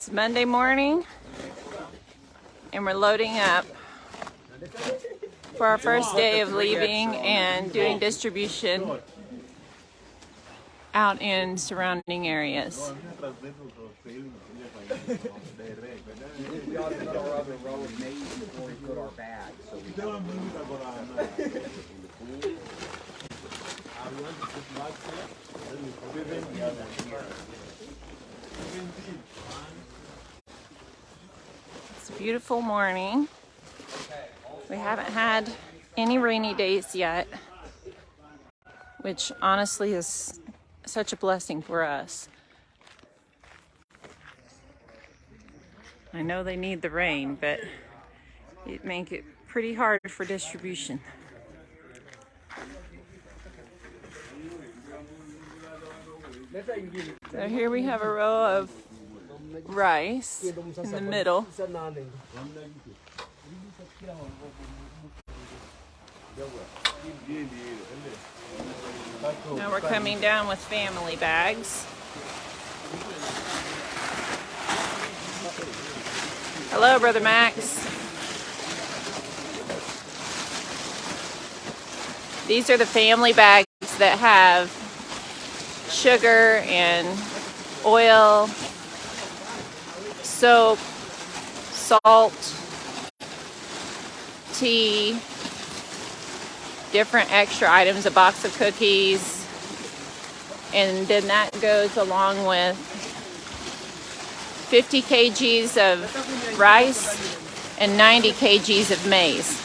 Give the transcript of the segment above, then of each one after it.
It's Monday morning and we're loading up for our first day of leaving and doing distribution out in surrounding areas. We ought to put our other row of maize before we put our bags. So It's a beautiful morning. We haven't had any rainy days yet, which honestly is such a blessing for us. I know they need the rain, but it makes it pretty hard for distribution. So here we have a row of rice in the middle. Now we're coming down with family bags. Hello, Brother Max. These are the family bags that have sugar and oil, soap, salt, tea, different extra items, a box of cookies, and then that goes along with 50 kgs of rice and 90 kgs of maize.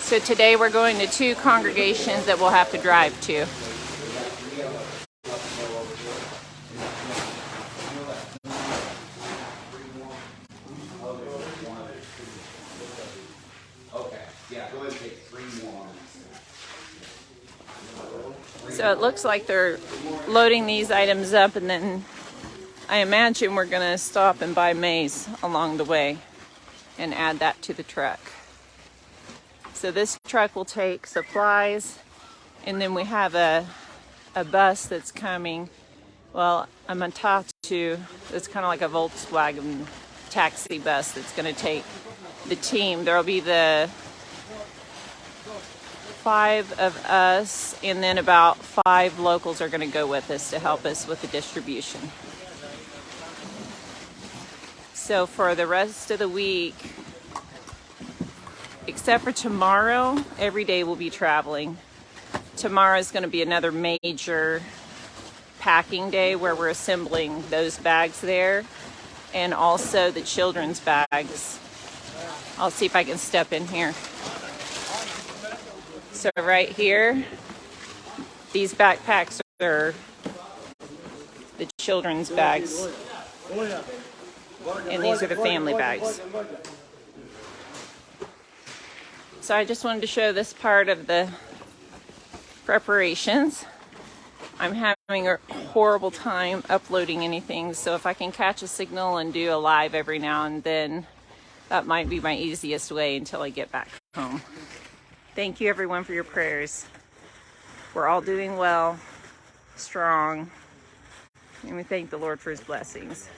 So today we're going to 2 congregations that we'll have to drive to. So it looks like they're loading these items up, and then I imagine we're going to stop and buy maize along the way and add that to the truck. So this truck will take supplies, and then we have a bus that's coming. Well, I'm going to talk to, it's kind of like a Volkswagen taxi bus that's going to take the team. There'll be the 5 of us, and then about 5 locals are going to go with us to help us with the distribution. So for the rest of the week, except for tomorrow, every day we'll be traveling. Tomorrow is going to be another major packing day where we're assembling those bags there, and also the children's bags. I'll see if I can step in here. So right here, these backpacks are the children's bags, and these are the family bags. So I just wanted to show this part of the preparations. I'm having a horrible time uploading anything, so if I can catch a signal and do a live every now and then, that might be my easiest way until I get back home. Thank you everyone for your prayers. We're all doing well, strong, and we thank the Lord for his blessings.